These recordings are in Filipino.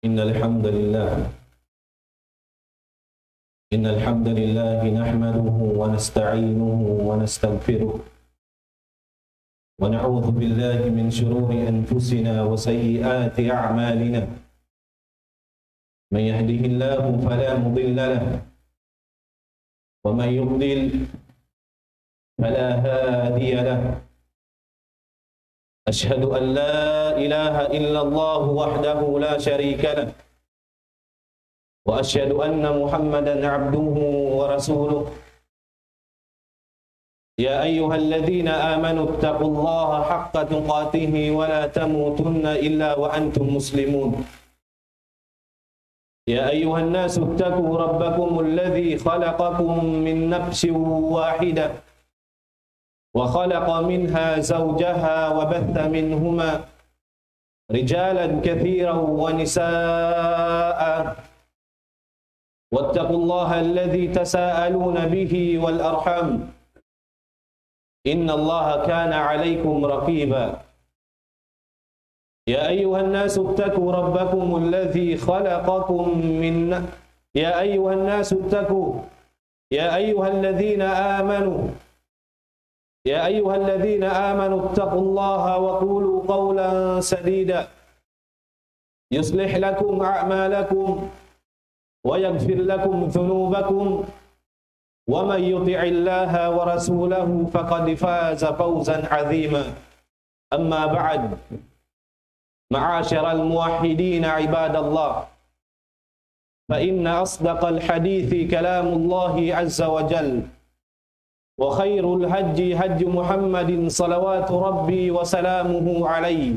إن الحمد لله نحمده ونستعينه ونستغفره ونعوذ بالله من شرور أنفسنا وسيئات أعمالنا. من يهده الله فلا مضل له ومن يضلل فلا هادي له. أشهد أن لا إله إلا الله وحده لا شريك له وأشهد أن محمدا عبده ورسوله. يا أيها الذين آمنوا اتقوا الله حق تقاته ولا تموتن إلا وأنتم مسلمون. يا أيها الناس اتقوا ربكم الذي خلقكم من نفس واحدة وخلق منها زوجها وبث منهما رجالا كثيرا ونساء واتقوا الله الذي تساءلون به والأرحام إن الله كان عليكم رقيبا. يا أيها الناس اتقوا ربكم الذي خلقكم من يا أيها الناس اتقوا يا أيها الذين آمنوا اتقوا الله وقولوا قولا سديدا يصلح لكم أعمالكم ويغفر لكم ذنوبكم ومن يطع الله ورسوله فقد فاز فوزا عظيما. أما بعد، معاشر الموحدين عباد الله، فإن أصدق الحديث كلام الله عز وجل، وخير الهدي هدي محمد صلوات ربي وسلامه عليه،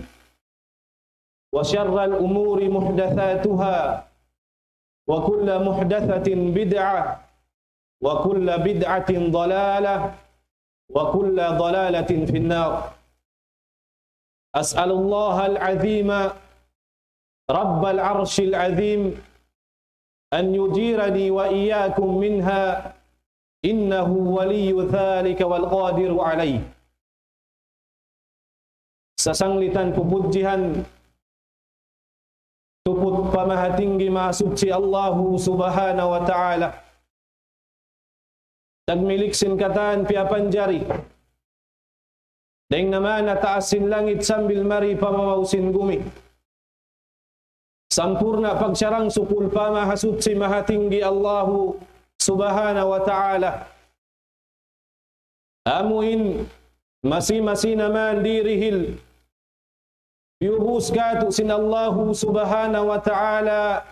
وشر الأمور محدثاتها وكل محدثة بدعة وكل بدعة ضلالة وكل ضلالة في النار. أسأل الله العظيم رب العرش العظيم أن يجيرني وإياكم منها إنه ولي ذلك والقادر عليه. Sasanglitan pupujian tuput pamahatinggi masubci Allahu subhanahu wa ta'ala. Tagmiliksin katan piapan jari. Deng naman nataasin langit sambil mari pamawausin gumi. Sampurna pagsyarang sukul pamahasubci mahatinggi Allahu subhanahu wa ta'ala. Amuin masih naman dirihil yubus katu sin Allahu subhanahu wa ta'ala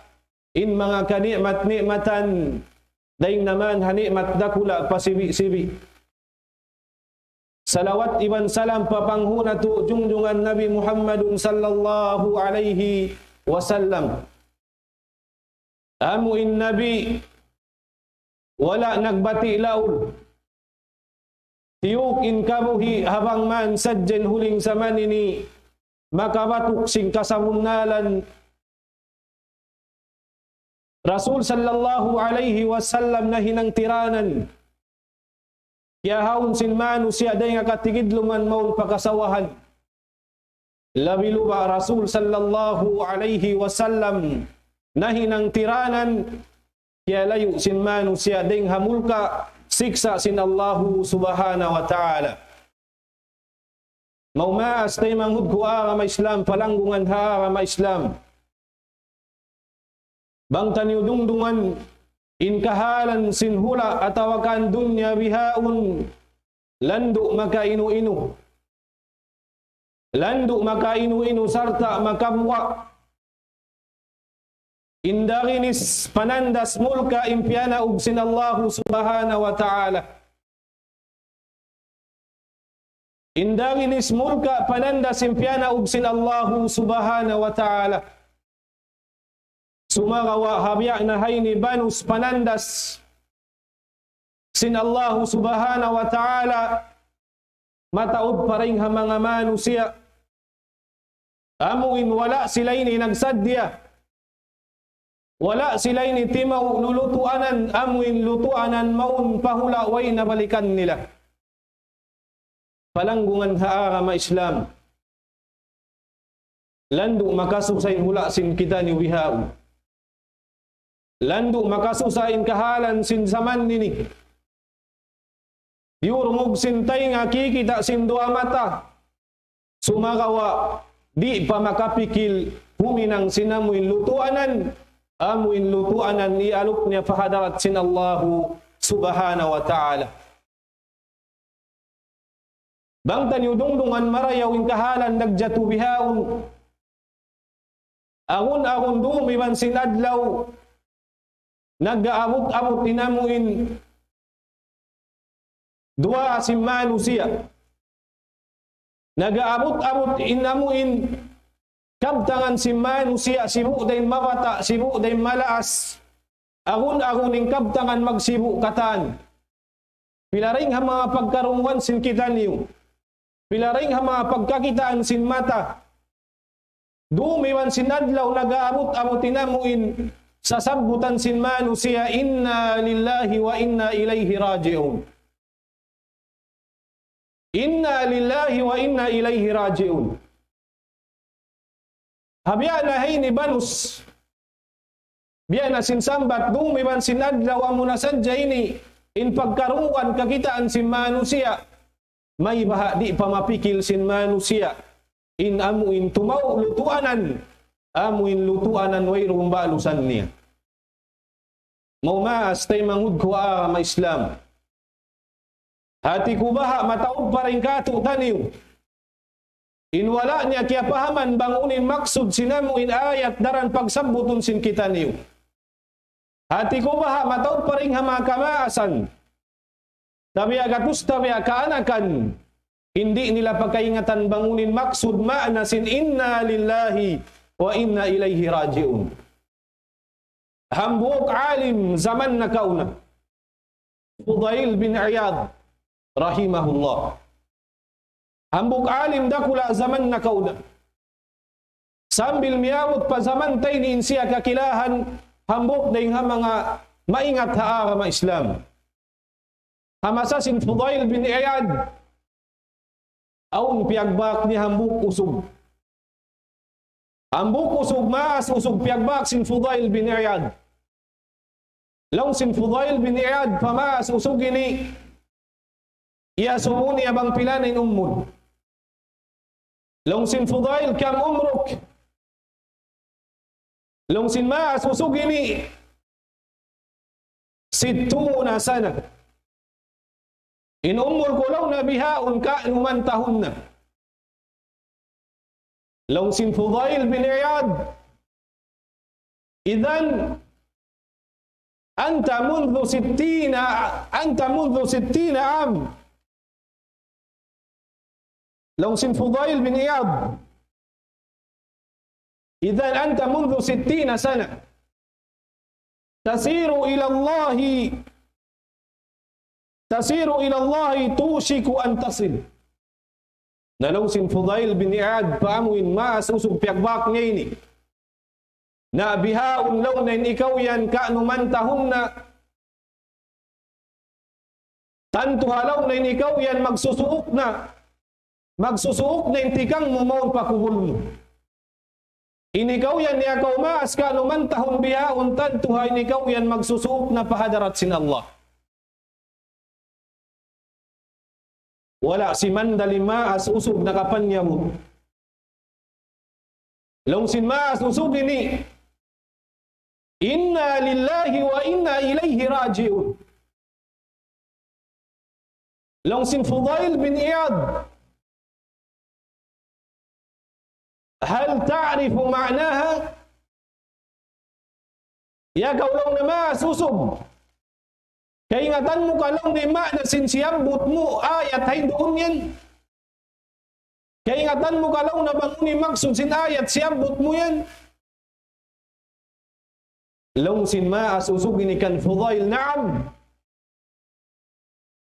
in mga kanikmat-nikmatan daing naman hanikmat dakula pasibi-sibi. Salawat iban salam papanghuna tu jungjungan Nabi Muhammadun sallallahu alaihi wasallam. Amuin Nabi wala nagbati laul tiuk in kabuhi habang man sadjen huling zaman ini makabatuk sing kasamungalan Rasul sallallahu alaihi wasallam na hinang tiranan kaya haun sin manusia day nga katigidluman maun pakasawahan labi luba Rasul sallallahu alaihi wasallam na hinang tiranan kaya layu sin manusia ding hamulka siksa sin Allahu subhanahu wa ta'ala. Maumaas tayo manghud ko arama Islam, palanggungan ha arama Islam. Bang taniudungdungan inkahalan sin hula atawakan dunya bihaun landu maka inu-inu. Landu maka inu-inu sarta makamwa. Indarinis panandas mulka impiana ugsin Allahu subhanahu wa ta'ala. Indarinis mulka panandas impiana ugsin Allahu subhanahu wa ta'ala. Sumagawa habya na hayni banus panandas sin Allahu subhanahu wa ta'ala mataud paring mga manusia. Amuin wala sila ini nagsadya. Wala sila ini timaw lulutuanan, amuin lutuanan maun pahula way nabalikan nila. Palanggungan ha arama Islam. Landu makasusain hula sin kita ni wihau. Landu makasusain kahalan sin zaman nini. Diurmug sin tainga kikita sin dua mata. Sumagawa di pa makapikil huminang sinamuin lutuanan. Amuin lutuanan ialuk niya fahadarat sin Allahu subhanahu wa ta'ala. Bangtan yudungdungan marayawin kahalan nagjatu bihaun. Agun-agun dumiban sin adlaw. Nag-aamut-amut inamuin. Dua asim manusia. Nag-aamut-amut inamuin. Kabtangan si manusia, sibu dahin mabata, sibu dahin malaas. Agun-aguning kabtangan magsibu kataan. Pilaring ha mga pagkarungan sin kita niyo. Pilaring ha mga pagkakitaan sin mata. Dumiwan sin adlaw, nag-aamut-amut inamuin. Sasabutan sin manusia, inna lillahi wa inna ilayhi raji'un. Inna lillahi wa inna ilayhi raji'un. Habiyana hay ni banus. Biyana sin sambat dumiban sin adlaw amuna sadya ini in pagkaruan kakitaan sin manusia. May baha di pamapikil sin manusia. In amuin tumaw lutuanan. Amuin lutuanan way rumbalusan niya. Maumaas tay mangud ko ma Islam. Hati ko baha mataog pa rin kato taniw. Inwala niya kaya pahaman bangunin maksud sinamuin ayat daran pagsambuton sin kita niyo. Hati ko baha mataog pa rin hama kamaasan. Tabi agatus tabi kaanakan. Hindi nila pagkaingatan bangunin maksud maana sin inna lillahi wa inna ilayhi raji'un. Hambuk alim zaman na kauna. Fudail bin Iyad rahimahullah. Hambuk alim dakula zaman na kauna. Sambil miyawot pa zaman tayo ni insiya kakilahan, hambuk na yung mga maingat haa ma Islam. Hamasasin Fudail bin Iyad, aun piagbak ni hambuk usog. Hambuk usog maas usog piagbak sin Fudail bin Iyad. Long sin Fudail bin Iyad pamaas usog ini iya sumuni abang pilanin ummud. Long sin Fudail kam umruk. Long sin maas usog ini 60 sana. In ummul kulaw na bihaun ka numan tahun na. Long sin Fudail bin Iyad. Idan anta mundu 60 am. Long sin Fudail bin Iyad. Idan anta mundu 60 sana. Tasiru ila Allah tushiku an tasil. Nalong sin Fudail bin Iyad paamuin maas usog piagbak niya ini. Na bihaun law na ikaw yan kaanuman tahon na. Tanto halaw na ikaw yan magsusuok na. Magsusuok na intikang mumaon pakubul mo. Inikaw yan niya kaw maas kaanuman tahon bihaun tanto ha inikaw yan magsusuok na pahadarat sin Allah. Wala si mandali maas usog na kapanya mo. Long sin maas usog ini. Inna lillahi wa inna ilayhi raji'un. Long sin Fudail bin Iyad. Hal ta'rifu ma'naha? Ya kaulong na masusog. Kaingatan mo kalong ni ma'na sinsiyambut mo ayat hay doon yan. Kaingatan mo kalong na banguni maksud sin ayat siyambut mo yan. Long sin masusog ini kan Fudail. Naam.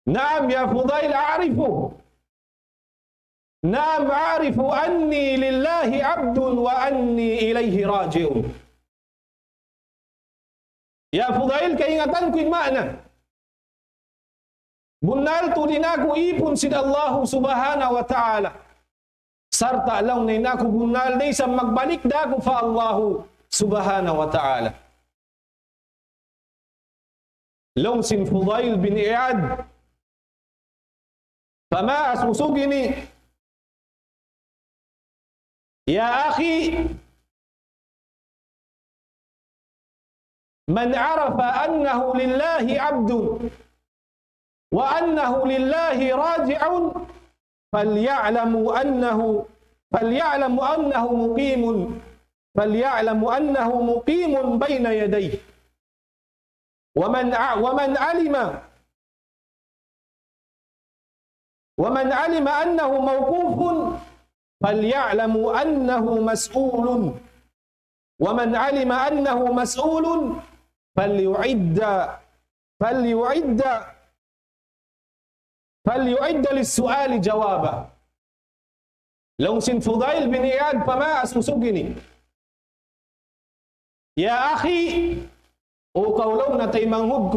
Naam ya Fudail a'rifu. Naam a'rifu anni lillahi abdun wa anni ilayhi raji'un. Ya Fudail, kaingatan ko yung maana. Bunal to din ako ipon sin Allah subhanahu wa ta'ala. sarta law na inako bunal day sa magbalik da ko fa Allahu subhanahu wa ta'ala. Law sin Fudail bin Iyad fama asusugini ya akhi man arafa annahu lillahi abdun wa annahu lillahi raji'un فليعلم أنه مقيم بين يديه ومن علم أنه موقوف فليعلم أنه مسؤول ومن علم أنه مسؤول فليعد للسؤال جوابا. لو سن فضيل بن إياد فما أسوسقني يا أخي وقولون تيمنهبك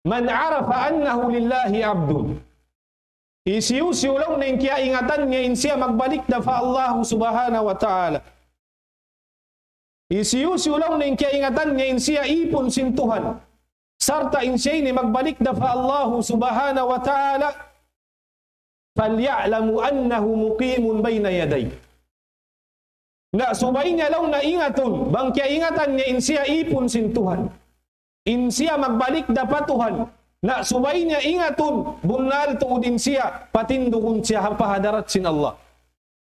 من عرف أنه لله عبد isiusiu lang na kaya ingatan niya insiya magbalik na fa Allah subhanahu wa ta'ala. Isiusiu lang na kaya ingatan niya insiya ipon sin Tuhan. Sarta insya ini magbalik na fa Allah subhanahu wa ta'ala. Falya'lamu annahu muqimun bayna yaday. Na subay niya lang na ingaton. Bang kaya ingatan niya insiya ipon sin Tuhan. Insiya magbalik na pa Tuhan. Na subay niya ingaton, bunal tuudin siya, patindukun siya pahadarat sin Allah.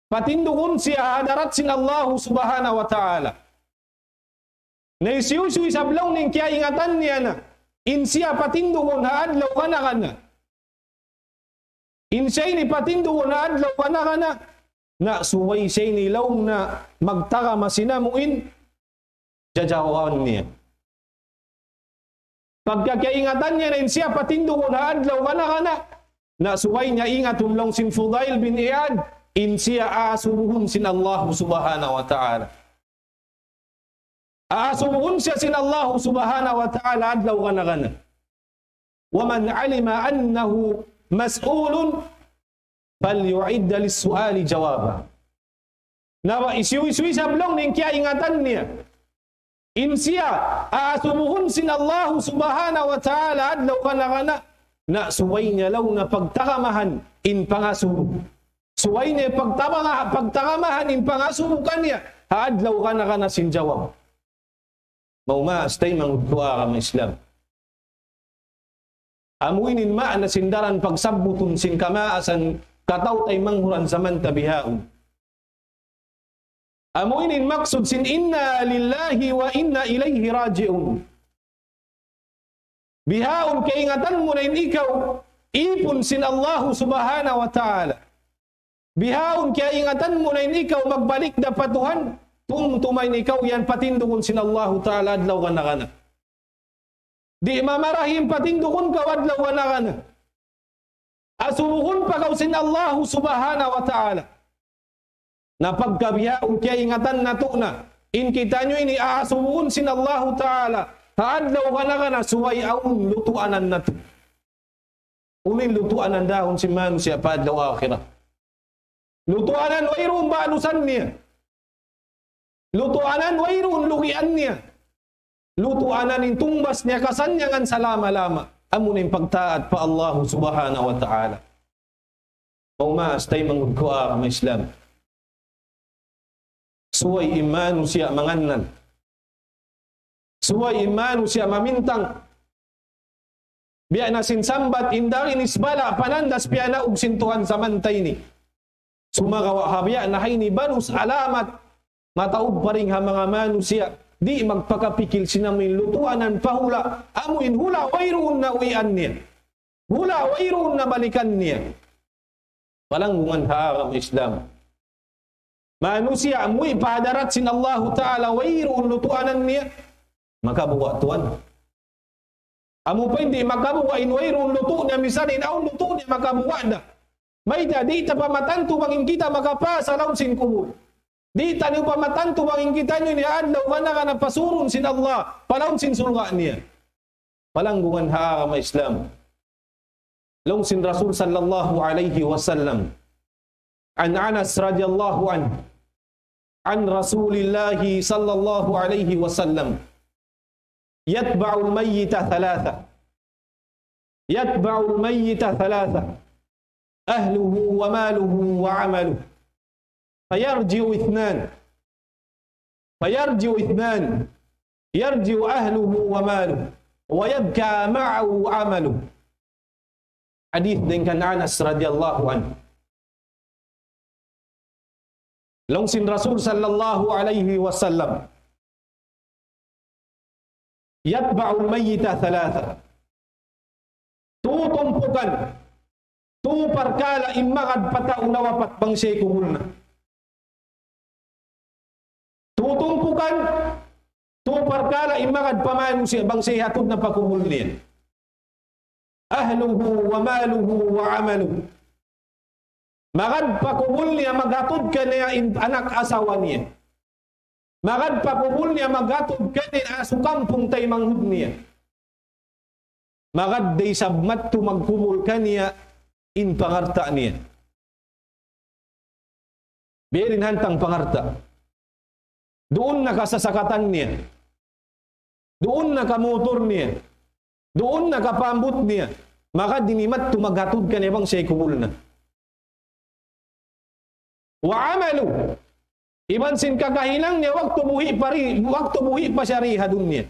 Patindukun siya hadarat sin Allah subhanahu wa ta'ala. Na isiyusuy sablaw ning kaya ingatan niya na, insiya patindukun haadlaw ka na. Insya ni patindukun haadlaw ka na. Na subay siya nilaw na magtaka masinamuin, jajawan niya. Pagkakaingatan niya na siya patindong na adlaw kana na suway niya ingatun lang sin Fudail bin Iyad siya aasubuhun sin Allah subhanahu wa ta'ala. Aasubuhun siya sin Allah subhanahu wa ta'ala adlaw kana. Wa man alima annahu mas'ulun falyu'idda lis-su'ali jawaba. Na isiwi-isiwi sablong ning kaya ingatan niya. Insiya aasubuhun sin Allah subhanahu wa ta'ala adlaw kana na suway niya law na pagtakamahan in pangasubo. Suway niya pagtakamahan in pangasubo kanya adlaw kana sin jawab. Maumaas tay mangudwa ka Islam. Amuinin ma na sindaran pagsabutun sin kamaasan kataw tay manghuran zaman tabihaon. Amuinin maksud sin inna lillahi wa inna ilayhi raji'un. Bihaon kaingatan mo na ikaw, ipon sin Allah subhanahu wa ta'ala. Bihaon kaingatan mo na ikaw, magbalik na patuhan, tumtumay ikaw yan patindukon sin Allah ta'ala adlaw kana. Di mamarahim patindukon ka adlaw kana. Asubuhon pa kaw sin Allah subhanahu wa ta'ala. Na pagkabihaon kaya ingatan na to na in kita nyo ini aasubuhon sin Allah ta'ala haadlaw kana suway aun lutuanan na to. Ulin lutuanan dahon si manusia paadlaw akhirah. Lutuanan wayroon balusan niya. Lutuanan wayroon lugian niya. Lutuanan in tumbas niya kasanyangan sa lama-lama. Amunin pagtaat pa Allah subhanahu wa ta'ala. Umaas tayo mangudkuha ka Islam. Suway imanu siya manganan. Suway imanu siya mamintang. Biya na sinsambat indang inisbala panandas piyana ug sintuhan samantay ni. Sumagawa habya na hay ni banus alamat. Mataog pa rin ha mga manusia. Di magpakapikil sinamin lutuanan pahula. Amuin hula wayroon na uwian niya. Hula wayroon na balikan niya. Palanggungan haram Islam. Manusia amoy padarat sin Allah Ta'ala wayroon lutuanan niya. Makabuwa tuan. Amo pa hindi makabuwa in wayroon luto niya. Misanin aw luto niya makabuwa na. May da, di ta pamatanto bangin kita makapasa laun sin kubul. Di ta niyo pamatanto bangin kita niyo ni adlaw ka na pasurun sin Allah. Palaun sin sulga niya. Palanggungan haram Islam. Long sin Rasul sallallahu alaihi wasallam an Anas radhiyallahu anhu an Rasulillah sallallahu alaihi wasallam yatba'ul mayyita thalatha yatba'ul mayyita thalatha ahluhu wa maluhu wa 'amaluhu fayarji'u ithnan yarji'u ahluhu wa maluhu wa yabqa ma'ahu 'amaluhu. Hadis dengan Anas radhiyallahu anhu. Longsin Rasul sallallahu alaihi wasallam yatba'ul mayyita thalatha. Tutumpukan tu perkala imagad patauna wapat bangsay kumulna. Tutumpukan tu perkala imagad pamanusia bangsay hatud na pakumul niya. Ahluhu wa maluhu wa 'amaluhu. Magad pakumul niya maghatud kaniya anak asawa niya. Magad pakumul niya maghatud kaniya asukampung tay manghud niya. Magad day sabmat tu magkumul kaniya in pangarta niya. Birin hantang pangarta. Doon nakasasakatan niya. Doon nakamotor niya. Doon nakapambut niya. Maka dinimat tu maghatud kaniya bang siya kumul na. Wa 'amalu. Iban sin kakahinang niya waktu buhi pa siya rihadun niya.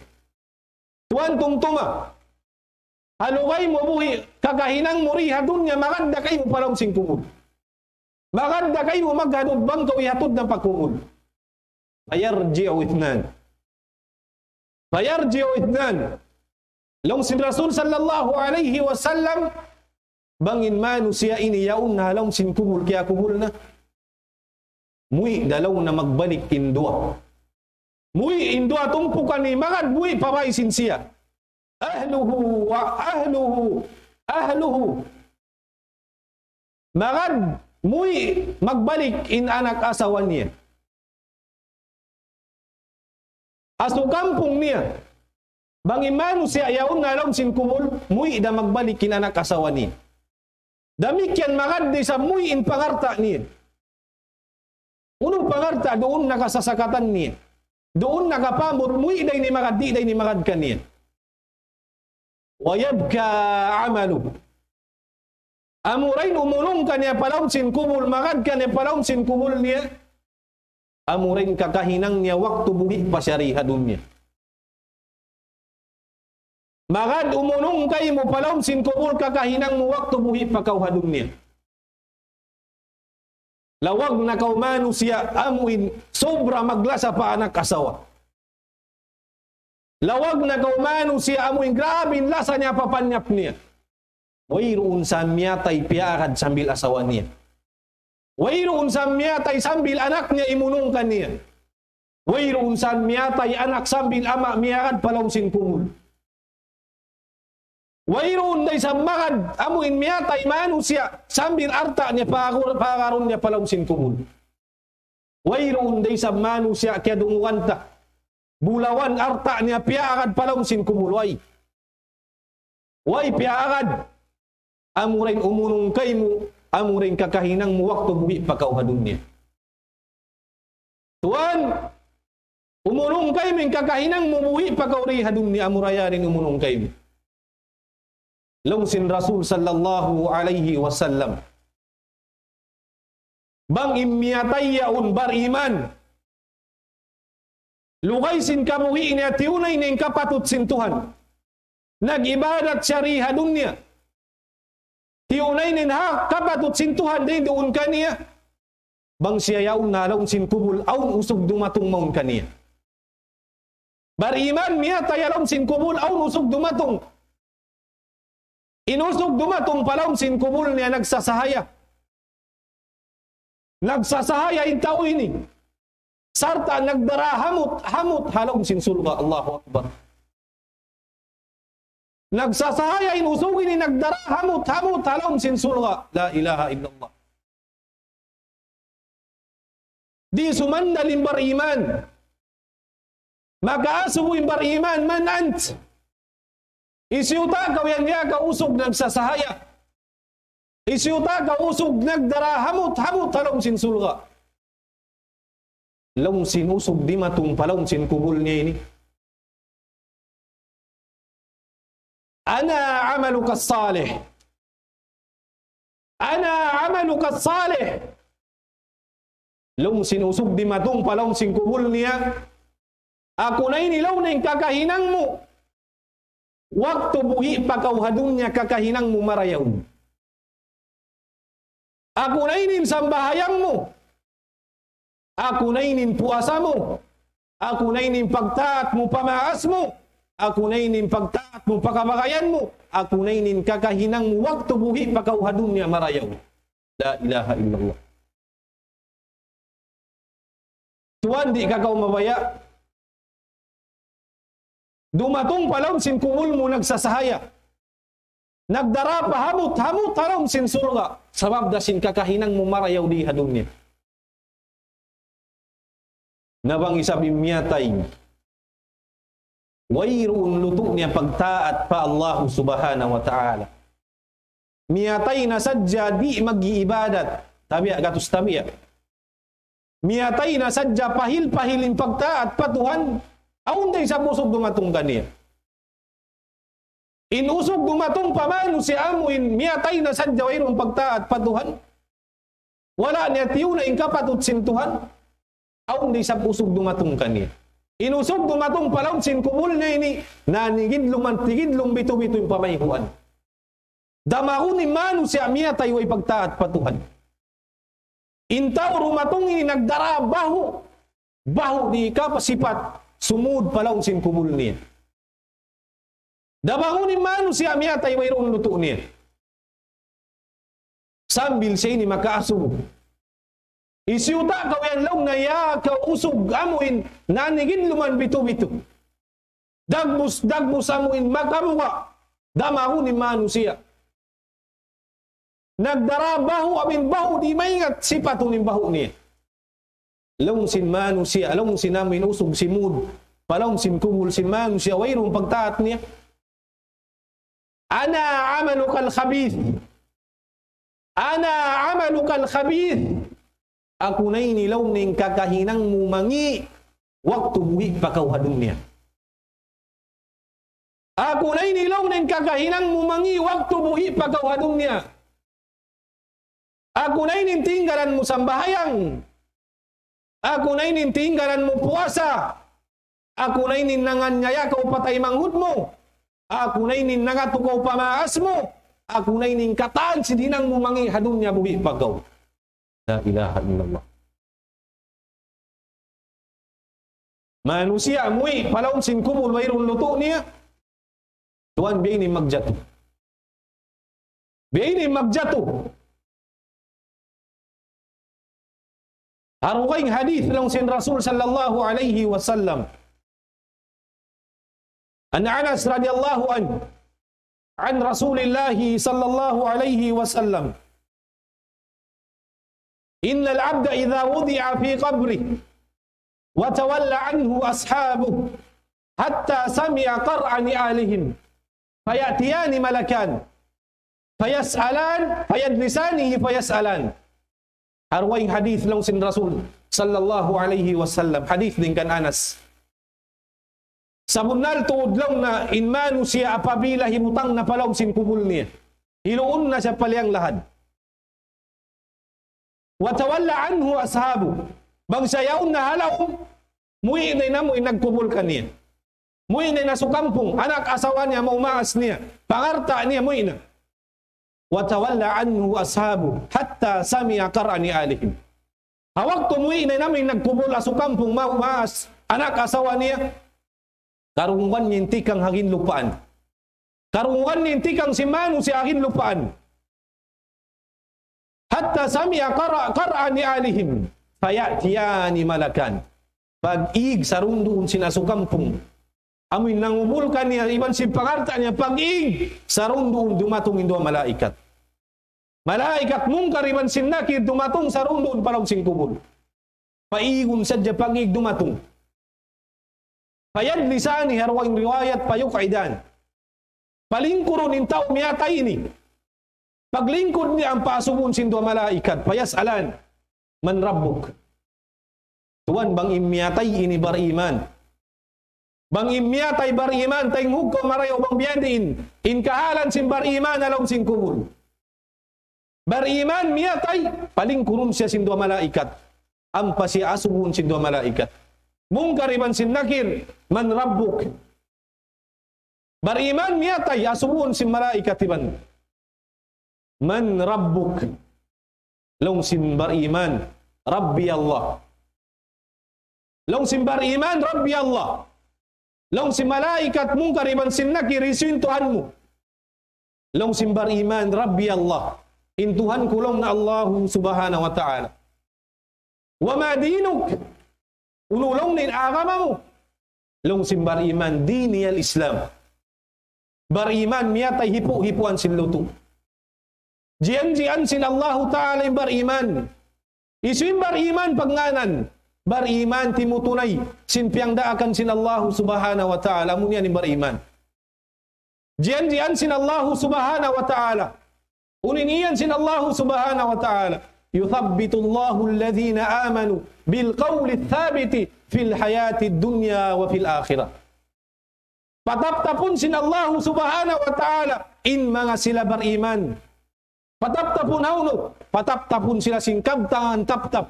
Tuan tungtuma. Halugay mo buhi kakahinang mo rihadun niya maganda kayo palang sin kumul. Maganda kayo maghadud bang kawihatod ng pagkumul. Fayarji'u ithnan. Long sin Rasul sallallahu alaihi wasallam bangin manu siya ini yaun na long sin kumul kaya kumul na. Mui dalaw na magbalik indua. Mui indua tumpukan ni magad mui pabaisin siya. Ahluhu. Magad mui magbalik in anak asawa niya. Aso kampung niya. Bangimano siya yaon na lang sin kumul, mui da magbalik in anak asawa niya. Damikyan magad di sa mui in pangarta niya. Unong pangarta doon nakasasakatan niya. Doon nakapamot, mui day ni magad, di day ni magad ka niya. Wayabka 'amalu. Amurain umulong kanya palaw sin kumul, magad kanya palaw sin kumul niya. Amurain kakahinang niya waktu buhi pasyariha dunya. Magad umunong kay mo palaw sin kumul kakahinang mo waktu buhi pakauhadun niya. Lawag na kaumano siya amuin sobra maglasa pa anak asawa. Lawag na kaumano siya amuin grabing lasa niya papanyap niya. Wayroon sa miyatay piakad sambil asawa niya. Wayroon sa miyatay sambil anak niya imunong kaniya. Wayroon sa miyatay anak sambil ama miyakad palaw sin kumul. Wayroon day sa magad amuin miyatay manusia sambil arta niya pakaron niya palaw sin kumul. Wayroon day sa manusia kaya dungwanta bulawan arta niya piakad palaw sin kumul. Way piakad amurain umunong kay mo amurain kakahinang mo waktu buhi pakauhadun niya. Tuan umunong kay mo kakahinang mo buhi pakaurihadun niya amurayarin umunong kay mo. Longsin Rasul sallallahu alaihi wasallam bang imiyatayaun bariman lugaysin kamuhi niya tiunay ning kapatut sin Tuhan nagibadat syariha dunya tiunay nin ha kapatut sin Tuhan din doon kaniya bang siya yaun nalaw sin kubul aun usog dumatong maun kaniya bariman miyatayalaw sin kubul aun usog dumatong inusog dumatong palaw sin kumul niya nagsasahaya. Nagsasahaya in tao ini. Sarta nagdara hamut halaw sin sulga. Allahu Akbar. Nagsasahaya in usog ini nagdara hamut halaw sin sulga. La ilaha illallah. Di sumanda limbar iman. Mag-aasubo imbar iman man ant. Isyuta kawiyan niya kausog nagsasahaya. Isyuta ka usog nagdara hamot talong sin sulga. Long sin usog di matung palong sin kubul niya ini. Ana amaluka salih. Ana amaluka salih. Long sin usog di matung palong sin kubul niya. Ako na inilaw na yung kakahinang mo. Waktu buhi pakauhadun niya kakahinang mo marayaw. Ako na inin sambahayang mo. Ako na inin puasa mo. Ako na inin pagtaat mo pamaas mo. Ako na inin pagtaat mo pakabakayan mo. Ako na inin kakahinang mo. Waktu buhi pakauhadun niya marayaw. La ilaha illallah. Tuan di kakau mabaya. Dumatong palong sin kumul mo nagsasahaya. Nagdara pa hamot talong sin surga. Sabab da sin kakahinang mo marayaw di hadun niya. Nabang isabing miyatay. Wayroon luto niya pagtaat pa Allah subhanahu wa ta'ala. Miyatay na sadya di mag-iibadat. Tabiya, gatos tabiya. Miyatay na sadya pahil-pahilin pagtaat pa Tuhan. Aun day sa pusog dumatong kaniya. Inusog dumatong pamano si amuin, miyatay na sadya wayrong pagtaat pa Tuhan. Wala niya tiyo na ingkapatut sin Tuhan. Aun day sa pusog dumatong kaniya. Inusog dumatong palawd sin kumul niya ini, nanigidlong mantigidlong bito-bito yung pamayhuan. Damahon ni mano si miyatay way pagtaat pa Tuhan. Intaw rumatong ini nagdara baho di kapasipat sumud palawd sin kumul niya. Damahon ni mano si miyatay wayroon luto niya. Sambil siya ini makaasog. Isyuta kawayan lang na ya kausog amuin nanigin luman bito-bito. Dagbus amuin makamuka. Damahon ni mano siya. Nagdara baho amin baho di maingat sipato ni baho niya. Long sin mano siya, long sin amin usog simud. Palong sin kumul sin mano siya wayrong pagtaat niya. Ana amalukal khabith. Ana amalukal khabith. Ako na inilaw ning kakahinang mumangi waktu buhi pakauhadun niya. Ako na inilaw ning kakahinang mumangi waktu buhi pakauhadun niya. Ako na inintinggalan mo sambahayang. Ako na inintinggalan mo puasa. Ako na ininanganyaya ka patay manghud mo. Ako na ininangatukaw pamaas mo. Ako na ininkataan si dinang mumangi hadun niya buhi pagaw. La ilaha illallah. Manusia mui palawon sin kumul mayroon luto niya. Tuan biya ini magjato. Biya ini magjato. Harukaing hadith lang sin Rasul sallallahu alaihi wasallam. An Anas radhiyallahu anhu an Rasulillah sallallahu alaihi wasallam. Innal 'abda idza wudi'a fi qabrihi wa tawalla 'anhu ashabuhu hatta sami'a qar'an alihim fayatiyani malakan fayas'alan fayajlisanihi fayas'alan. Arwaing hadith lang sin Rasul sallallahu alaihi wasallam. Hadith din kan Anas. Sabunal tuod lang na inmanu siya apabila himutang na palawg sin kubul niya. Hiluon na siya palyang lahad. Watawalla anhu ashabu. Bang sayaon na halaw, muwi na mo inagkubul kaniya. Muwi na sukampong, anak asawa niya, maumaas niya. Pangarta niya, muwi na. Watawalla anhu ashabu hatta sami'a qar'ani alihim. Hawag tumuwi na namin nagkubul asukampong maumaas, anak asawa niya. Karungan nintikang hagin lupaan. Karungan nintikang simano si hagin lupaan. Hatta sami'a qar'ani alihim fayatiyani malakan. Pag-ig sarundoon sinasukampong. Amin nangumulkan niya, iban si pangarta niya, pag-ig sarundoon dumatong indo malaikat. Malaikat mungkar iban sin nakir dumatong sarundoon parang sin kubul. Paigun sadya pag-ig dumatong. Payadlisani harwang riwayat payukaidan. Palingkuron in tao miyatay ini. Paglingkod niya ang pasubon sin dua malaikat, payasalan, man rabbuk. Tuan bang imyatay ini bariman. Bang imyatay bariman, tayong hugko marayo bang biyadin, in kahalan sin bariman along sin kubul. Bariman miyatay, palingkurun siya sin dua malaikat. Ampa siya asubun sin dua malaikat. Mungkariban sin nakir, man rabbuk. Bariman miyatay, asubun sin malaikat iban. Man rabbuk. Long sin bariman, Rabbi Allah. Long sin bariman, Rabbi Allah. Long sin malaikat mungkariban sin nakir, isin Tuhan mo. Long sin bariman, Rabbi Allah. In Tuhan kulong na Allah subhanahu wa ta'ala. Wa ma dinuk. Unulong nin agama mo. Long sin bariman, dini al-Islam. Bariman miyatay hipu-hipuan sin luto. Jian-jian sin Allah ta'ala yung bariman. Isu yung bariman pagnganan. Bariman timutunay. Sinpiang daakan sin Allah subhanahu wa ta'ala. Amun yan yung bariman. Jian-jian sin Allah subhanahu wa ta'ala. Uniniyan sin Allah subhanahu wa ta'ala. Yuthabbitu Allahu alladhina amanu bil qawli thabiti fil hayati dunya wa fil akhirah. Pataptapun sin Allah subhanahu wa ta'ala in mga sila bariman. Pataptapun hauno. Pataptapun sila sin kabtangan taptap.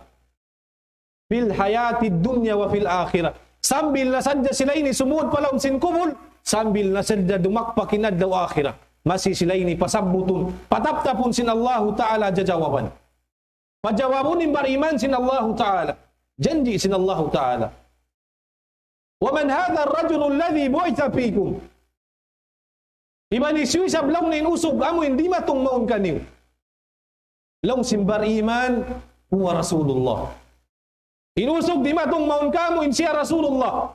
Fil hayati dunya wa fil akhirah. Sambil na sadya sila ini sumud palaw sin kumul. Sambil na sadya dumakpakinad daw akhirah. Masih sila ini pasabutun. Pataptapun sin Allah ta'ala jajawaban. Pajawabun yung bariman sin Allah ta'ala. Janji sin Allah ta'ala. وَمَنْ هَذَا الرَّجُلُ الَّذِي بُعِثَ فِيكُمْ. Iban isuy sablong na inusog amo hindi matong maun kaniw. Long sin bariman huwa Rasulullah. Inusog di matong maun kamo in siya Rasulullah.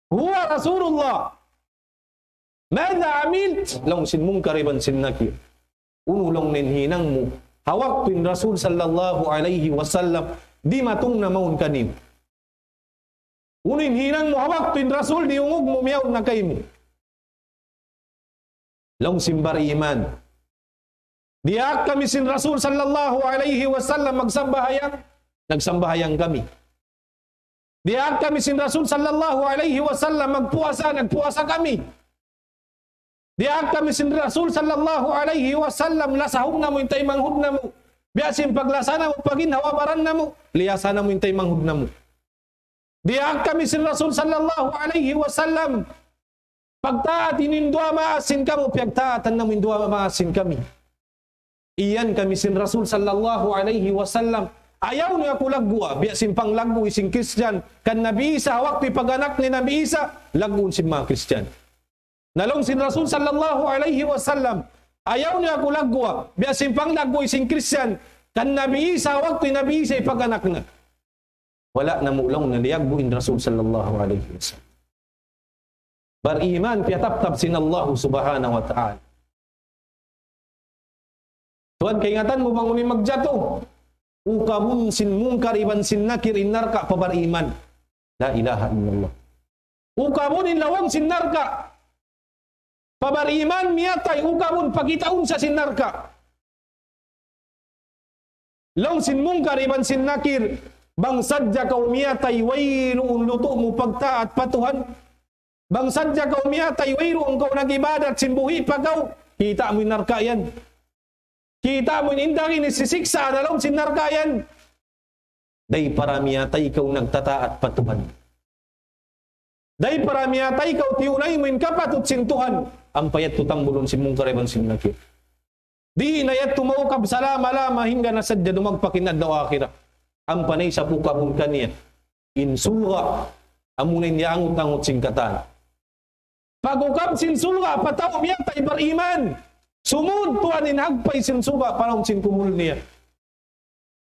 Huwa Rasulullah. Mada amilt? Long sin mungkariban sin nakir. Unulong nin hinang mo. Hawak tuin Rasul sallallahu alaihi wasallam. Di matong na maun kanim. Unin hinang mo hawak tuin Rasul. Di ungog mo miyaw na kayo mo. Long sin bariman. Diyak kami sin Rasul sallallahu alaihi wasallam magsambahayang. Nagsambahayang kami. Diyak kami sin Rasul sallallahu alaihi wasallam nagpuasa kami. Diyak kami sin Rasul sallallahu alaihi wasallam lasahog na mo intay manghud na mo. Biasin paglasa na mo paginhawabaran na mo. Liyasa na mo intay manghud na mo. Diyak kami sin Rasul sallallahu alaihi wasallam pagtaat inindua maasin kamo piyagtaatan na mo indua maasin kami. Iyan kami sin Rasul sallallahu alaihi wasallam. Ayaw niya kulagwa, biasin pang lagu ising Christian. Kan Nabi Isa, waktu paganak ni Nabi Isa, lagun si mga Christian. Nalong sin Rasul sallallahu alaihi wasallam. Ayaw niya kulagwa, biasin pang lagu ising Christian. Kan Nabi Isa, waktu Nabi Isa paganak na. Wala na mulong na liyagbuin Rasul sallallahu alaihi wasallam. Bariman, piyatap-tap sin Allah subhanahu wa ta'ala. Tuhan, kaingatan mo bang uni magjato? Ukamun sin mungkar iban sin nakir innarka pabariman. La ilaha illallah. Ukamun in lawang sin narka. Pabariman miyatay ukamun pagitaun sa sin narka. Long sin mungkar iban sin nakir. Bang sadya ka umiyatay wayroon luto mo pagtaat patuhan. Bang sadya ka umiyatay wayroon kau nagibadat sin buhi pagaw. Kita mo narka yan. Kita mo indangin isisiksa na lang sinarkayan. Day paramiyatay ikaw nagtataat patuhan. Day paramiyatay ikaw tiunay mo in kapatut sintuhan. Ang payat tutang bulon sin mong kareban sin nakir. Di inayat tumaukab salama-lama hingga na sadya dumagpakinad daw akira. Ang panay sa pukabun kaniya. Insulga. Amunin niya angot-angot sin katan. Pagukab sin sulga pataw miyatay bariman. Sumud tuanin hagpay sin suba palong sin kumul niya.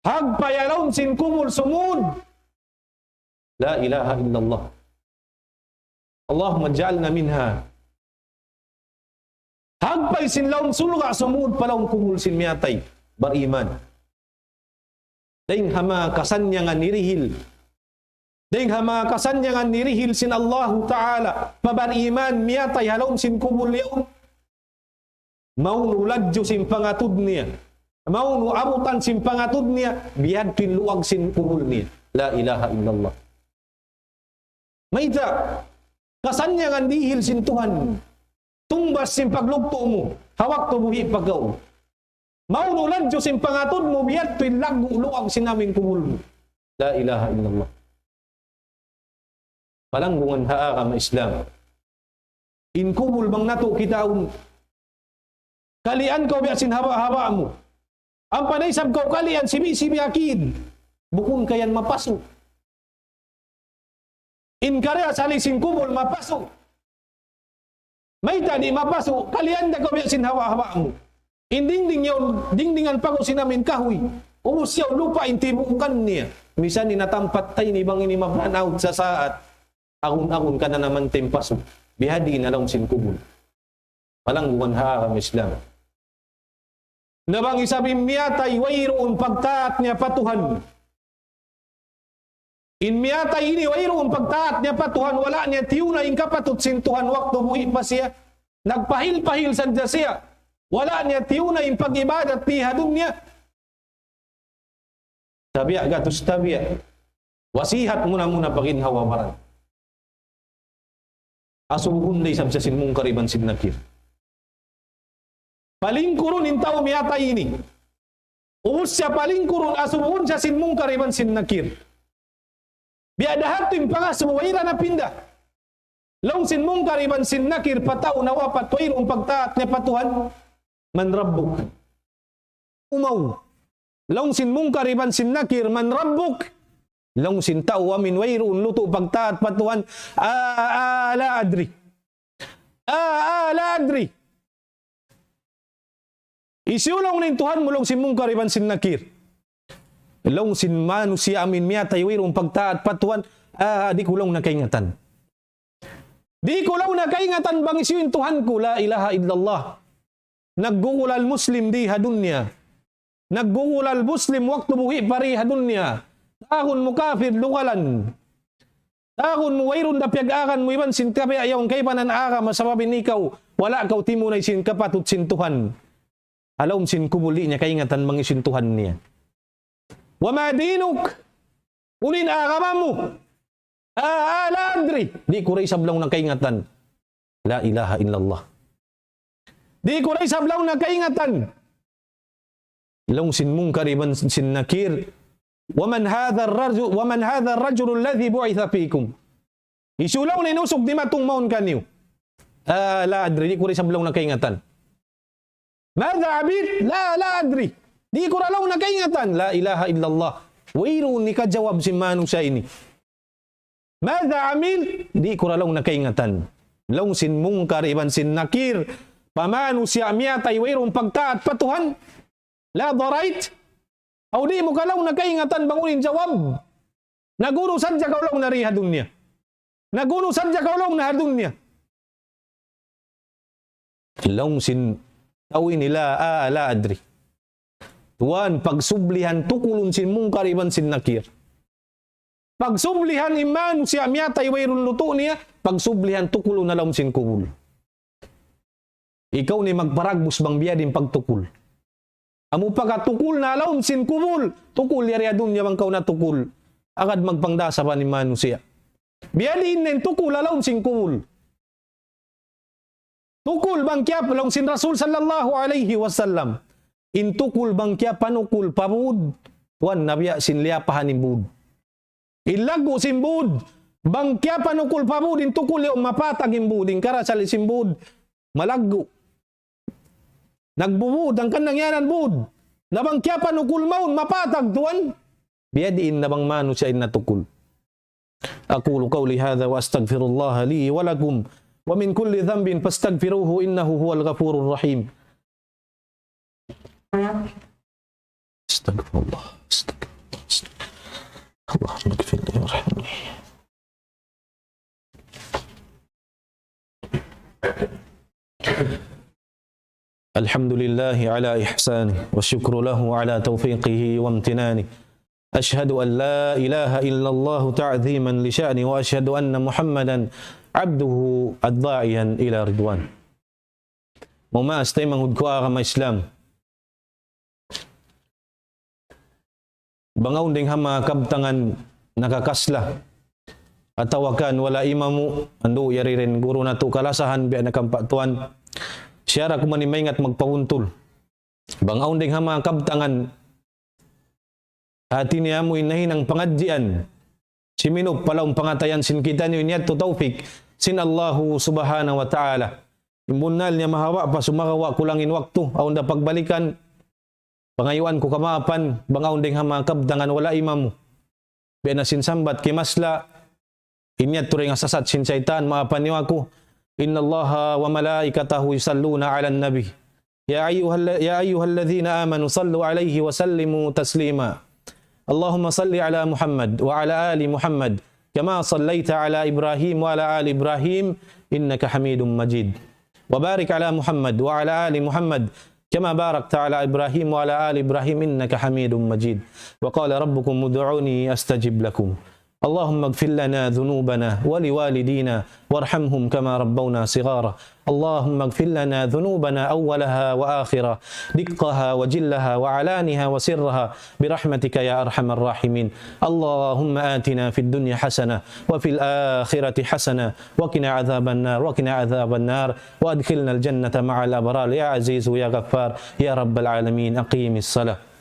Hagpay along sin kumul sumud. La ilaha illallah. Allahumma ja'alna minha. Hagpay sin laong sulga sumud palong kumul sin miyatay. Bariman. Dahing hama kasanyangan nirihil. Dahing hama kasanyangan nirihil sin Allah Ta'ala. Pabariman miyatay halong sin kumul niya. Maunu ladyo sin pangatud niya. Maunu amutan sin pangatud niya. Biyad pinluag sin kubul niya. La ilaha illallah. Maita, kasanya nga dihil sin Tuhan. Tumbas sin paglugto mo. Hawak tubuhi pagaw. Maunu ladyo sin pangatud mo. Biyad pinlagu luag sin namin kubul mo. La ilaha illallah. Palanggungan haa ka Islam. Inkubul bang nato kitaon. Kalian kau biasin haba-haba mo. Ang panaysab kau kalian sibi-sibi akid. Bukun kayan mapasok. Inkarya salisin kubul mapasok. May tadi mapasok. Kalian da kau biasin haba-haba mo. Inding-ding yaw, dingdingan pa ko sinamin kahoy. Ubus yaw lupa intibukan niya. Misan inatampat tayo ni bang ini mapanaw sa saat. Agun-agun ka na naman tempasok. Bihadi na lang sin kubul. Palanggungan haa ka Islam. Nabang isabing miyatay wayroon pagtaat niya patuhan. In miyatay ini wayroon pagtaat niya patuhan. Wala niya tiyuna in kapatut sin Tuhan waktu buhi pa siya. Nagpahil-pahil sadya siya. Wala niya tiyuna in pag-ibadat ni hadun niya. Tabiya gatos tabiya. Wasihat muna paginhawabaran. Asubuhun day sabsa sin mong kariban sin nakir. Palingkurun in tao miyatay ini. Ubus siya palingkurun asubuhun siya sin mong kariban sin nakir. Biadahat yung pangasumuwaira na pinda. Long sin mong kariban sin nakir pataw na wapat wairong pagtaat niya patuhan. Manrabbuk. Umaw. Long sin mong kariban sin nakir manrabbuk. Long sin tao amin wairong luto pagtaat patuhan. La adri. La adri. Isiulong nin Tuhan mulong sin mong kariban sin nakir. Long sin manusia amin miyatay wairong pagtaat patuhan. Di kulong nakaingatan. Di kulong nakaingatan bang isiyuin Tuhan ko. La ilaha illallah. Naggugulal muslim di hadunya. Naggugulal muslim waktu buhi pari hadunya. Tahun mo kafir lukalan. Tahun mo wayron da piag-akan mo iban sin kape ayaw kay panan-aka masababin ikaw. Wala kaw timunay sin kapatut sin Tuhan. Alawm sin kumuli niya kaingatan mangisin Tuhan niya. Wa madinuk. Unin agama mo. La adri. Di ko rin sablaw ng kaingatan. La ilaha illallah. Di ko rin sablaw ng kaingatan. Long sin mong kariban sin nakir. Waman hadha ar-rajul alladhi bu'itha fikum. Isulaw na inusog di matong maun kanyo. La adri, di ko rin sablaw na kaingatan. Mada abid? La adri. Di ko ralaw na kaingatan. La ilaha illallah. Wayroon ni kajawab si manong siya ini. Mada amil? Di ko ralaw na kaingatan. Long sin mungkar iban sin nakir. Pamano siya miyatay wayroon pagtaat patuhan. La darait? Aw di mo kalaw na kaingatan bangunin jawab. Naguro sadya kaulaw na rihadun niya. Naguro sadya kaulaw na hadun niya. Long sin tawin nila la adri. Tuan pagsublihan tukulun sin mungkar iban sin nakir. Pagsublihan imanu siya miyatay wayrun luto niya. Pagsublihan tukulun na laom sin kubul. Ikaw ni magparagbus bang biyadin pagtukul. Amo pagkatukul na laom sin kubul. Tukul yari adun niya bang kau na tukul. Agad magpangdasa pa ni manusia. Biyadin nin tukul na laom sin kubul. Tukul bang kya palong sin Rasul sallallahu alaihi wasallam. In tukul bang kya panukul pabud. Tuan nabiya sin liapahan ni bud. Ilago sin bud. Bang kya panukul pabud. In tukul yung mapatag in bud. In karasal sin bud. Malago. Nagbubud ang kanang yanan bud. Nabang kya panukul maun mapatag tuan. Biyadiin nabang manu siya inatukul. Aqulu qawli hadha wa astaghfirullah li wa lakum wa min kulli dhanbin fastaghfiruhu innahu huwal ghafurur rahim. Astaghfirullah. Allahumma ighfirli warhamni. الحمد لله على إحسانه والشكر له على توفيقه وامتنانه أشهد أن لا إله إلا الله تعظيما لشأنه وأشهد أن محمدا عبده الداعيا إلى رضوان Mumaas tayo manghud ko ka Islam. Bangaw ding hama kabtangan nakakasla. At tawakan wala imamu ando yari rin guro na to kalasahan biya nakampatuan. Siya ra kumanimay ngat magpawuntol. Bangaw ding hama kabtangan hati niya mo inahin ang pangadjian. Si Minop palaong pangatayan sin kita niyo niya to taufik sin Allahu subhanahu wa ta'ala. Imbunal niya mahawa pa sumakawa kulangin waktu aon da pagbalikan pangayuan ko kamapan bangaw ding hama kabtangan wala imamu. Biya na sinsambat kimasla inyat turing asasat sin syaitan maapan niyo ako. Inna Allaha wa malaikatahu yusalluna 'alan nabi. Ya ayyuhalladzina amanu sallu 'alaihi wa sallimu taslima. Allahumma salli 'ala Muhammad wa 'ala ali Muhammad kama sallaita 'ala Ibrahim wa 'ala ali Ibrahim innaka Hamidum Majid. Wa barik 'ala Muhammad wa 'ala ali Muhammad kama barakta 'ala Ibrahim wa 'ala ali Ibrahim innaka Hamidum Majid. Wa qala rabbukum ud'uni astajib lakum. اللهم اغفر لنا ذنوبنا ولوالدينا وارحمهم كما ربونا صغارا اللهم اغفر لنا ذنوبنا أولها وآخرها دقها وجلها وعلانها وسرها برحمتك يا أرحم الراحمين اللهم آتنا في الدنيا حسنة وفي الآخرة حسنة وقنا عذاب النار وأدخلنا الجنة مع الأبرار يا عزيز يا غفار يا رب العالمين أقيم الصلاة.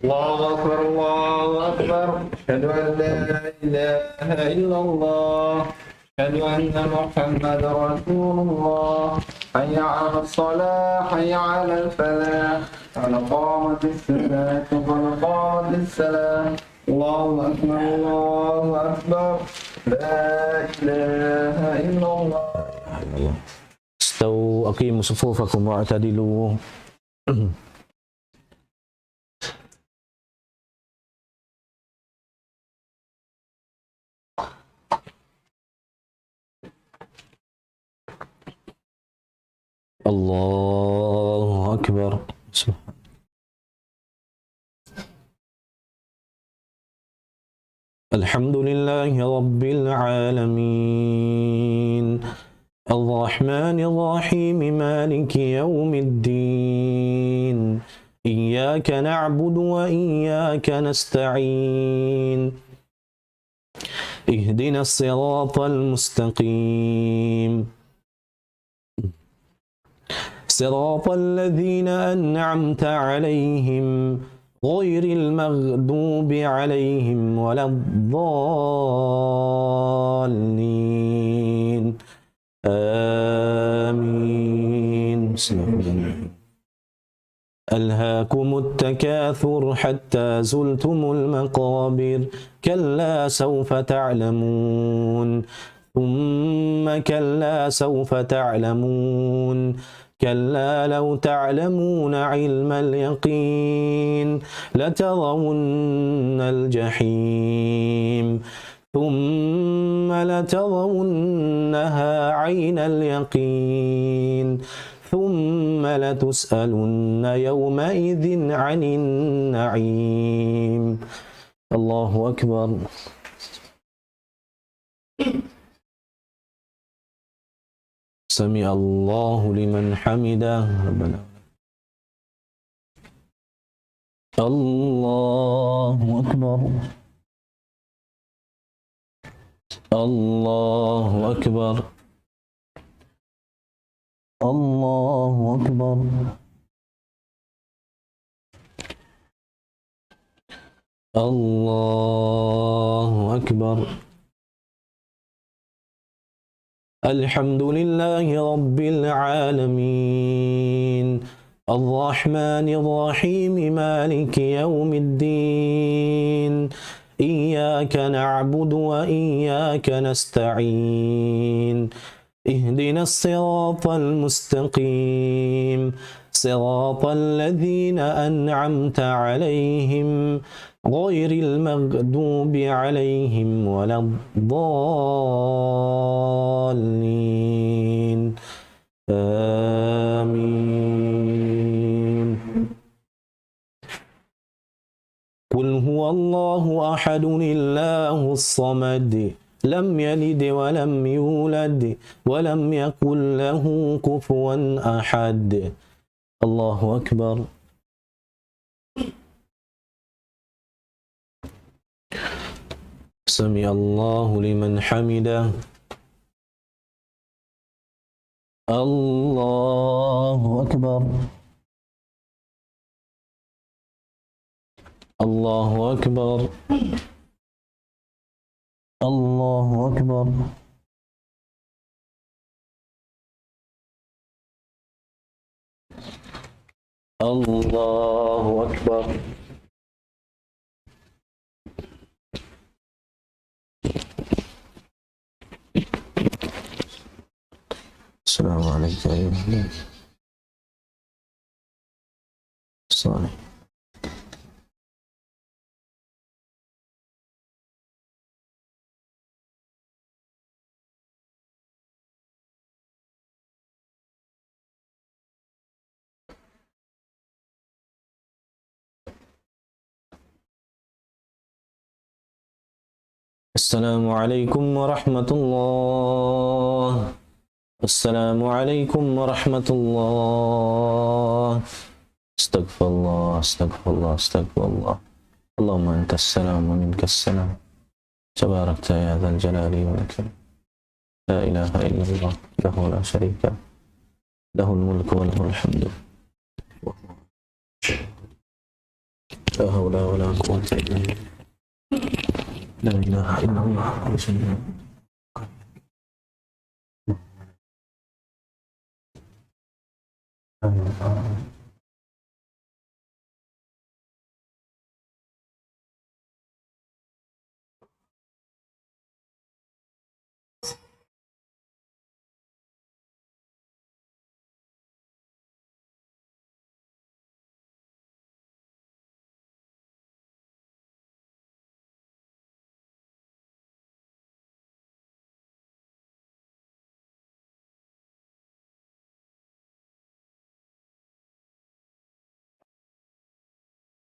الله أكبر الله أكبر أشهد أن لا إله إلا الله أشهد أن محمد رسول الله حي على الصلاة حي على الفلاح قد قامت الصلاة قد قامت الصلاة الله أكبر الله أكبر لا إله إلا الله. استووا أقيموا صفوفكم واعتدلوا. الله أكبر. الحمد لله رب العالمين الرحمن الرحيم مالك يوم الدين إياك نعبد وإياك نستعين اهدنا الصراط المستقيم صراط الذين أنعمت عليهم غير المغضوب عليهم ولا الضالين آمين. ألهاكم التكاثر حتى زلتم المقابر كلا سوف تعلمون ثم كلا سوف تعلمون كلا لو تعلمون علم اليقين لترون الجحيم ثم لترونها عين اليقين ثم لتسألن يومئذ عن النعيم. الله أكبر. سمع الله لمن حمده ربنا. الله أكبر. الله أكبر. الله أكبر. الله أكبر. الحمد لله رب العالمين الرحمن الرحيم مالك يوم الدين إياك نعبد وإياك نستعين اهدنا الصراط المستقيم صراط الذين أنعمت عليهم غير المغضوب عليهم ولا الضالين آمين. قل هو الله أحد الله الصمد لم يلد ولم يولد ولم يكن له كفوا أحد. الله أكبر. سمع الله لمن حمده. الله أكبر. الله أكبر. الله أكبر. الله أكبر. السلام عليك أيها النبي الصالح. السلام عليكم ورحمة الله. السلام عليكم ورحمة الله. استغفر الله استغفر الله استغفر الله. اللهم أنت السلام ومنك السلام، تباركت يا ذا الجلال والإكرام. لا إله إلا الله له لا شريك له، له الملك وله الحمد، لا حول ولا قوة إلا بالله. لا إله إلا الله.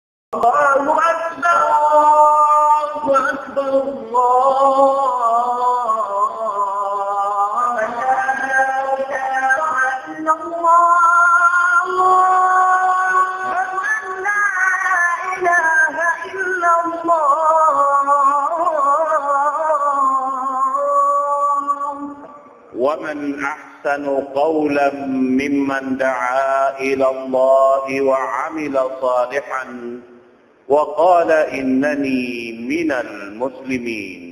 الله أكبر الله أكبر الله لا إله إلا الله لا إله إلا الله. ومن أحسن قولا ممن دعا إلى الله وعمل صالحا وقال إنني من المسلمين.